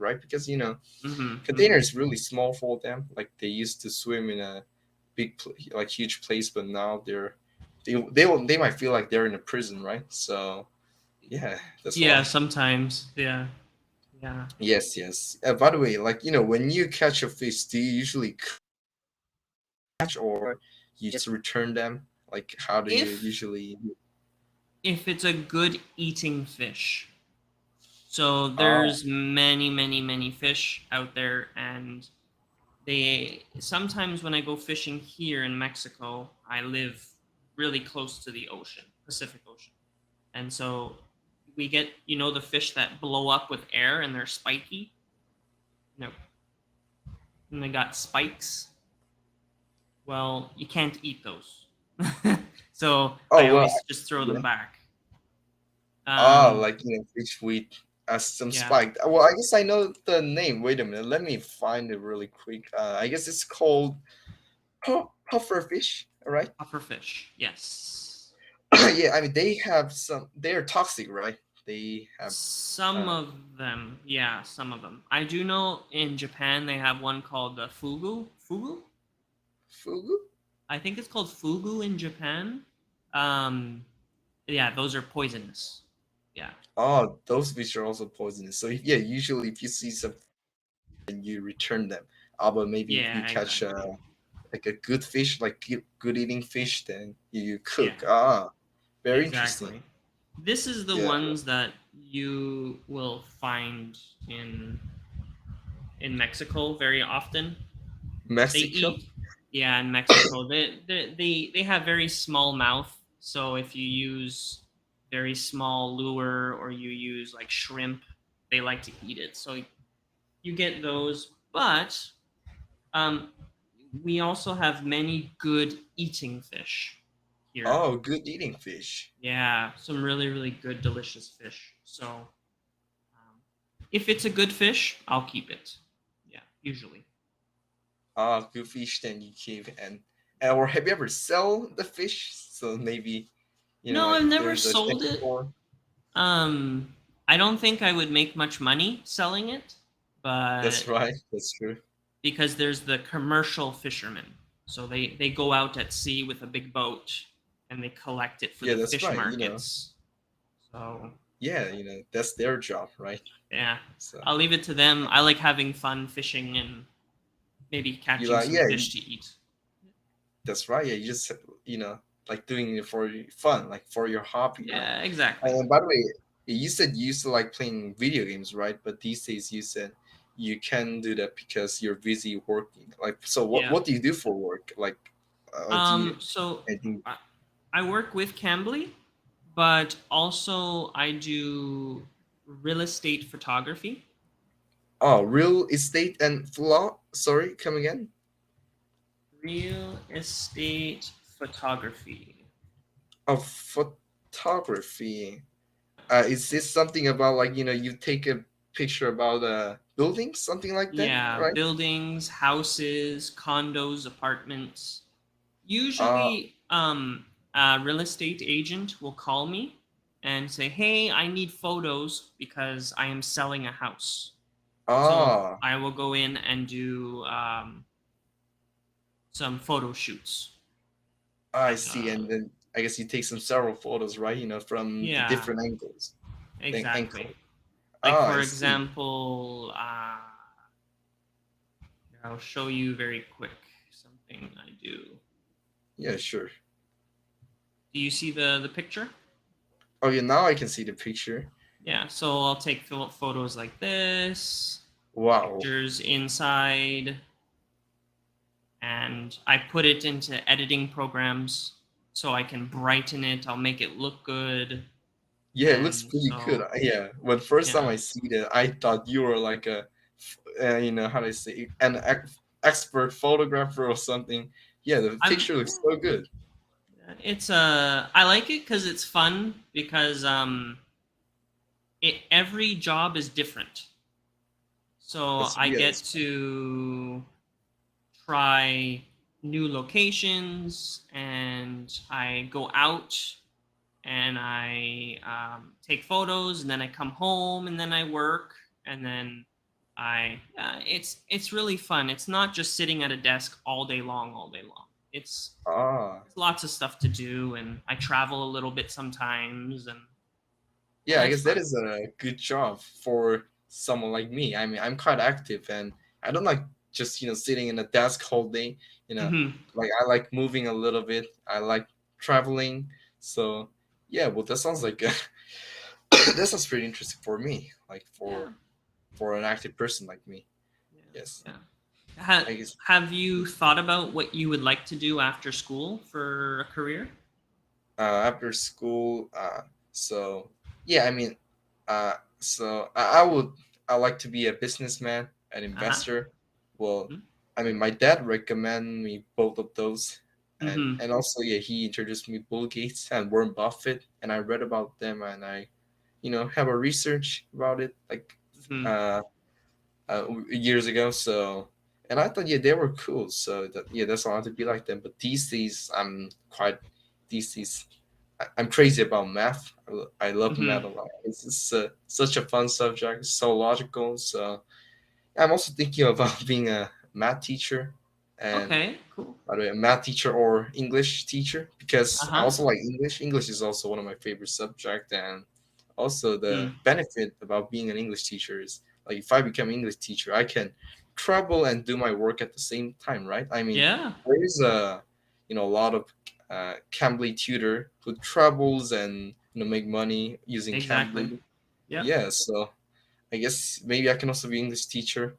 right? Because container Mm-hmm. is really small for them. Like they used to swim in a like huge place, but now they might feel like they're in a prison, right? So yeah, that's Yeah, why. sometimes. Yeah. Yeah. Yes, yes. By the way, like when you catch a fish, do you usually catch or you just return them? Like, how do you If usually? if it's a good eating fish. So Oh, there's many, many, many fish out there, and they sometimes when I go fishing here in Mexico, I live really close to the ocean, Pacific Ocean. And so we get, the fish that blow up with air and they're spiky, you know, and they got spikes. Well, you can't eat those. So I oh well, always just throw them yeah. back. Oh, Um, like fish with some yeah, spike. Well, I guess I know the name. Wait a minute, let me find it really quick. I guess it's called puffer fish, right? puffer fish. Yes. Yeah, I mean they have some. They're toxic, right? They have Some uh of them, yeah, some of them. I do know in Japan they have one called the fugu. Fugu? fugu. I think it's called fugu in Japan. Um, yeah, those are poisonous. Yeah, Oh, those fish are also poisonous. So yeah, usually if you see some and you return them. But maybe if you yeah, catch exactly. like a good fish, like good eating fish, then you Yeah, cook. Ah, very interesting. exactly. This is the Yeah, ones that you will find in in Mexico very often. They Mexico. eat, yeah, in Mexico. They have very small mouth, so if you use very small lure or you use like shrimp, they like to eat it. So you get those, but um, we also have many good eating fish here. Oh, good eating fish. Yeah, some really really good delicious fish. So if it's a good fish, I'll keep it. Yeah, usually. Ah, good fish. Then you keep or have you ever sell the fish? So maybe No, like I've never there's a sold it. store. Um, I don't think I would make much money selling it, but That's right. That's true. because there's the commercial fishermen. So they go out at sea with a big boat and they collect it for Yeah, the that's fish right. markets. So, Yeah, that's their job, right? yeah. So I'll leave it to them. I like having fun fishing and maybe you catching like some yeah, fish to eat. that's right. Yeah, you just like doing it for fun, like for your hobby, right? Yeah, exactly. And by the way, you said you used to like playing video games, right? But these days you said you can do that because you're busy working. Like, so what Yeah. what do you do for work? Like, do you So anything? I, I work with Cambly, but also I do real estate photography. Oh, real estate and flaw. Sorry, come again. Real estate photography. Oh, photography. Is this something about like you take a picture about buildings, something like that, Yeah, right? buildings, houses, condos, apartments. Uh, Usually, a real estate agent will call me and say, "Hey, I need photos because I am selling a house." So ah, I will go in and do some photo shoots. I see. Uh, And then I guess you take some several photos, right? From the yeah, different angles. Then exactly. ankle. Like Ah, for I see. example, I'll show you very quick something I do. Yeah, sure. Do you see the picture? Oh, yeah. Now I can see the picture. Yeah, so I'll take photos like this, Wow. pictures inside, and I put it into editing programs so I can brighten it. I'll make it look good, Yeah, it looks and pretty good. so Yeah. When first time yeah, I see that, I thought you were like how do I say, an expert photographer or something. Yeah, the I'm. picture looks so good. It's I like it because it's fun because every job is different. So I Yeah, get that's to try new locations and I go out and I take photos and then I come home and then I work and then It's really fun. It's not just sitting at a desk all day long. Ah, It's lots of stuff to do, and I travel a little bit sometimes, and yeah, yeah, I it's guess that fun. is a good job for someone like me. I mean, I'm quite active, and I don't like just sitting in a desk all day. You know, Hmm. like I like moving a little bit. I like traveling. So yeah, well, that sounds like that sounds pretty interesting for me. Like Yeah, for an active person like me. yeah, Yes, yeah. I guess. Have you thought about what you would like to do after school for a career? After school. So yeah, I mean, I would I like to be a businessman, an Uh huh. investor. Well, Mm-hmm. I mean, my dad recommended me both of those, Mm-hmm. and also yeah, he introduced me Bill Gates and Warren Buffett, and I read about them, and I have a research about it like Mm-hmm. uh, years ago. So. And I thought, yeah, they were cool. So yeah, that's why I want to be like them. But these days, these days I'm crazy about math. I love Mm-hmm. math a lot. It's just such a fun subject. It's so logical. So I'm also thinking about being a math teacher, and Okay. Cool. by the way, a math teacher or English teacher Uh because I huh. also like English. English is also one of my favorite subject, and also the Mm. benefit about being an English teacher is like if I become an English teacher, I can travel and do my work at the same time, right? I mean, Yeah. there is a lot of Cambly tutor who travels and make money using Exactly. Cambly. Yep. Yeah, so I guess maybe I can also be English teacher,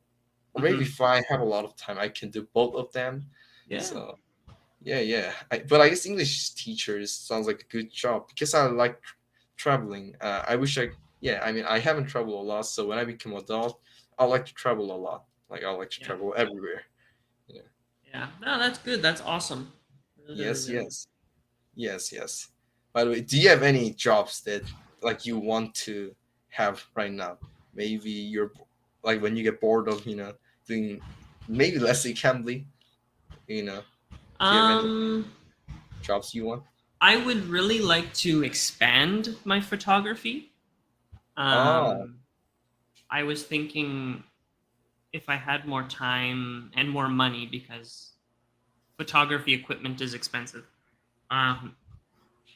or maybe Mm-hmm. if I have a lot of time, I can do both of them. Yeah. So yeah, yeah. But I guess English teachers sounds like a good job because I like traveling. I wish yeah, I mean, I haven't traveled a lot, so when I become adult, I like to travel a lot. Like I like to Yeah. travel everywhere. Yeah. Yeah. No, that's good. That's awesome. Really, really Yes, good. yes, yes, yes. By the way, do you have any jobs that like you want to have right now? Maybe you're like when you get bored of doing maybe let's say Cambly. You know, do you have any Um, jobs you want? I would really like to expand my photography. Ah, Um, I was thinking if I had more time and more money because photography equipment is expensive. Um,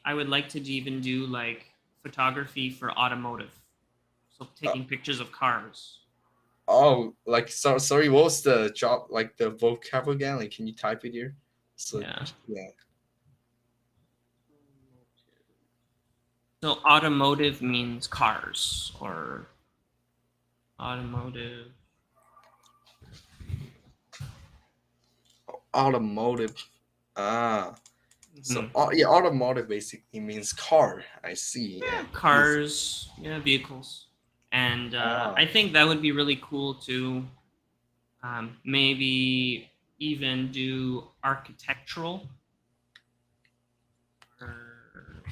I would like to even do like photography for automotive, so uh, taking pictures of cars. oh, like sorry. What was the job like the vocab again? Like, can you type it here? So Yeah. yeah. So automotive means cars or automotive. Automotive. Ah, so Hmm. yeah, automotive basically means car. I see. Yeah, And yes. cars, yeah, vehicles, and Ah, I think that would be really cool to maybe even do architectural. Or,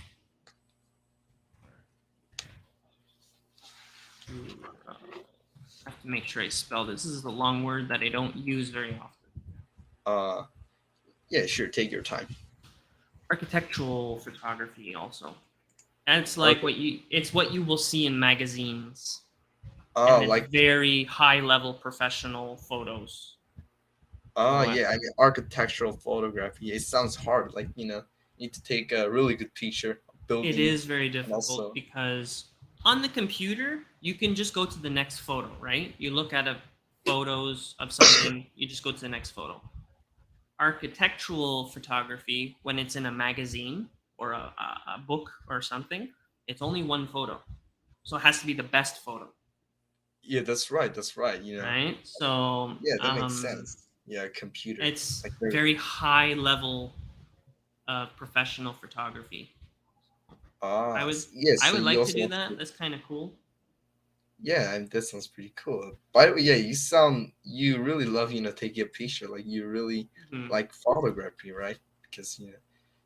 uh, I have to make sure I spell this. This is a long word that I don't use very often. uh, yeah. Sure. Take your time. Architectural photography also. That's like Okay. what you will see in magazines, and Oh, it's like very high level professional photos. oh So yeah. I mean, architectural photography. It sounds hard. Like you need to take a really good picture of it building, is very and difficult also because on the computer you can just go to the next photo, right? You look at a photos of something, you just go to the next photo. Architectural photography, when it's in a magazine or a book or something, it's only one photo, so it has to be the best photo, yeah, that's right. That's right. right? So Yeah, that makes sense. Yeah, computer. it's Like very. very high level of professional photography. i Ah, would yeah. i So would you like to also do want to that. do. That's kind of cool. Yeah, and that sounds pretty cool. By the way, yeah, you really love taking a picture. Like you really Hmm. like photography, right? Because you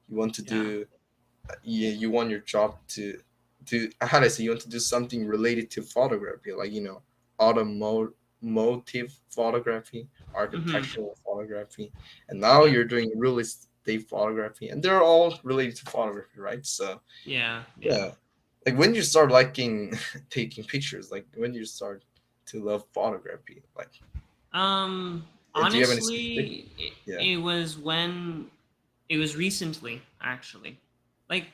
want to Yeah. do yeah, you want your job to do how do I say you want to do something related to photography, like automotive photography, Hmm. architectural photography, and now Yeah. you're doing real estate photography, and they're all related to photography, right? So Yeah. Yeah. yeah, like when you start liking taking pictures, like when you start. to love photography? Like, do you have any specific? Honestly, Yeah. it was recently actually. Like,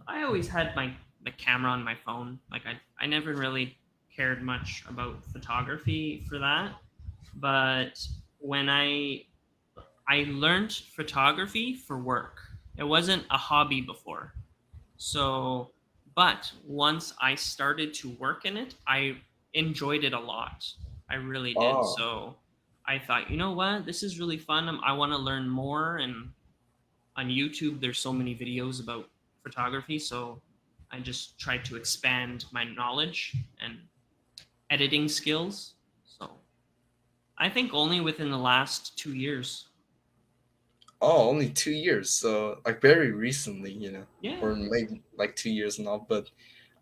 I always had my camera on my phone. Like, I never really cared much about photography for that. But when I learned photography for work, it wasn't a hobby before. So, but once I started to work in it, I enjoyed it a lot. I really did. Oh, So I thought, you know what, this is really fun. I want to learn more. And on YouTube, there's so many videos about photography. So I just tried to expand my knowledge and editing skills. So I think only within the last 2 years. oh, only 2 years. So like very recently, Yeah. or maybe like 2 years now. But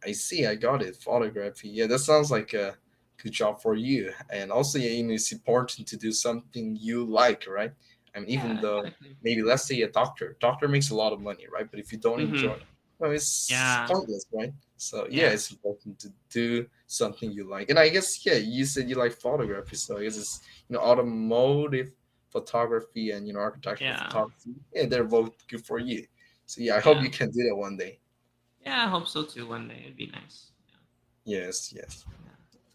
I see, I got it. Photography. Yeah, that sounds like a good job for you. And also, yeah, it's important to do something you like, right? I mean, even Yeah, though exactly. maybe let's say a doctor makes a lot of money, right? But if you don't Mm-hmm. enjoy, well, it's Yeah. pointless, right? So yeah, Yeah. it's important to do something you like. And I guess yeah, you said you like photography, so I guess it's automotive photography and architectural Yeah. photography. Yeah, they're both good for you. So yeah, I hope Yeah. you can do that one day. Yeah, I hope so too one day. It'd be nice. Yes, yes. Yeah.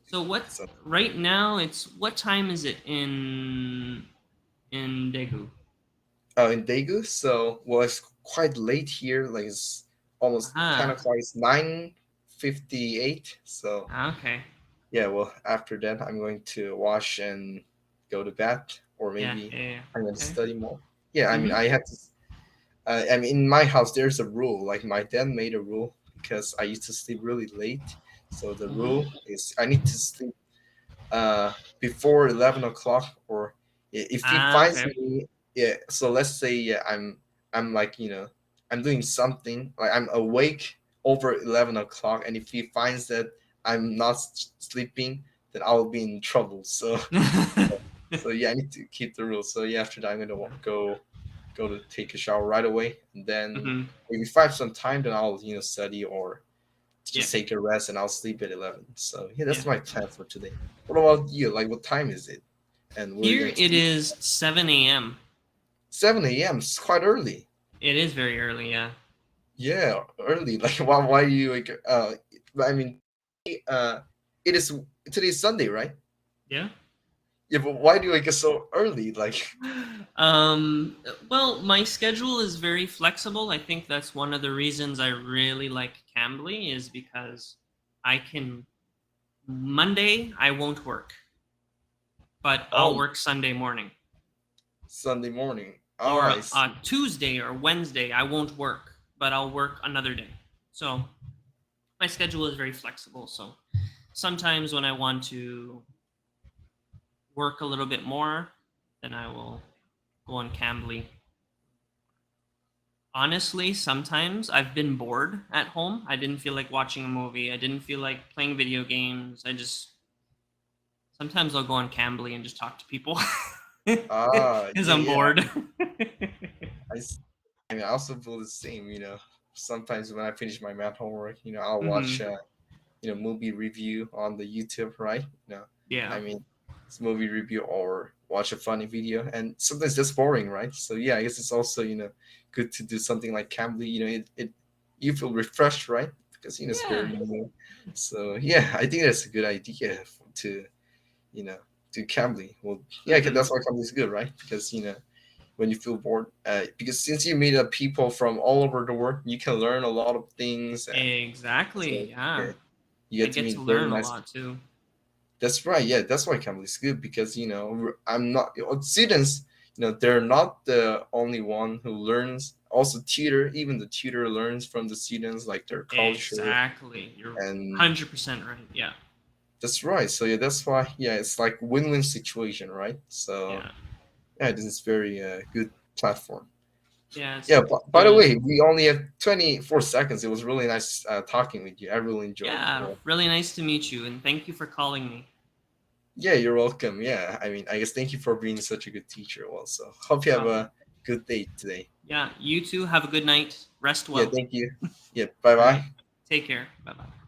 So what So right now it's what time is it in Daegu? in Daegu, so well, it's quite late here. Like it's almost 10 Aha. o'clock. It's 9:58. So Ah, okay. yeah, well, after that, I'm going to wash and go to bed, or Yeah, maybe yeah, yeah. I'm going to Okay. study more. Yeah, I mean, Mm-hmm. I have to. I mean, in my house, there's a rule. Like my dad made a rule because I used to sleep really late. So the Mm-hmm. rule is I need to sleep uh, before 11 o'clock, or if he Ah, finds okay. me, yeah. So let's say yeah, I'm like I'm doing something like I'm awake over 11 o'clock, and if he finds that I'm not sleeping, then I will be in trouble. So so yeah, I need to keep the rules. So yeah, after that, I'm gonna Yeah. go to take a shower right away, and then Mm-hmm. maybe if I have some time, then I'll study or Yeah. just take a rest, and I'll sleep at 11. So yeah, Yeah. that's my plan for today. What about you? Like, what time is it? And where are you Here going to it sleep? is 7 a.m. 7 a.m. It's quite early. It is very early, yeah. Yeah, early. Like, why do you like? I mean, uh, it is today's Sunday, right? Yeah. Yeah, but why do you wake up so early? Like, Um, well, my schedule is very flexible. I think that's one of the reasons I really like Cambly is because I can Monday I won't work, but I'll oh, work Sunday morning. Sunday morning. Oh, Or I see. Tuesday or Wednesday I won't work, but I'll work another day. So my schedule is very flexible. So sometimes when I want to work a little bit more, then I will go on Cambly. Honestly, sometimes I've been bored at home. I didn't feel like watching a movie. I didn't feel like playing video games. I just sometimes I'll go on Cambly and just talk to people Ah, because yeah, I'm yeah. bored. I, s- I mean, I also feel the same. Sometimes when I finish my math homework, I'll watch Hmm. movie review on the YouTube, right? Yeah. I mean, it's movie review or watch a funny video, and sometimes that's boring, right? So yeah, I guess it's also good to do something like Cambly. It you feel refreshed, right? Because it's very Yeah. new. So yeah, I think that's a good idea to you know do Cambly. Well, yeah, 'cause Hmm. that's why Cambly is good, right? Because when you feel bored, because since you meet up people from all over the world, you can learn a lot of things, and Exactly. so Yeah. yeah, you I get to get to meet very learn a nice. lot too. That's right. Yeah, that's why Cambly is good because I'm not students. They're not the only one who learns. Also, tutor. Even the tutor learns from the students, like their culture, Exactly. You're and 100% right. Yeah. that's right. So yeah, that's why. Yeah, it's like win-win situation, right? So Yeah. yeah, this is very good platform. Yeah. Yeah. It's By the good. way, we only have 24 seconds. It was really nice talking with you. I really enjoyed it. Yeah. Well, Really nice to meet you, and thank you for calling me. yeah, you're welcome. Yeah, I mean, I guess thank you for being such a good teacher. Well, so hope you have Problem. a good day today. Yeah. You too. Have a good night. Rest Yeah, well. thank you. Yeah, bye All right. bye. Take care. Bye bye.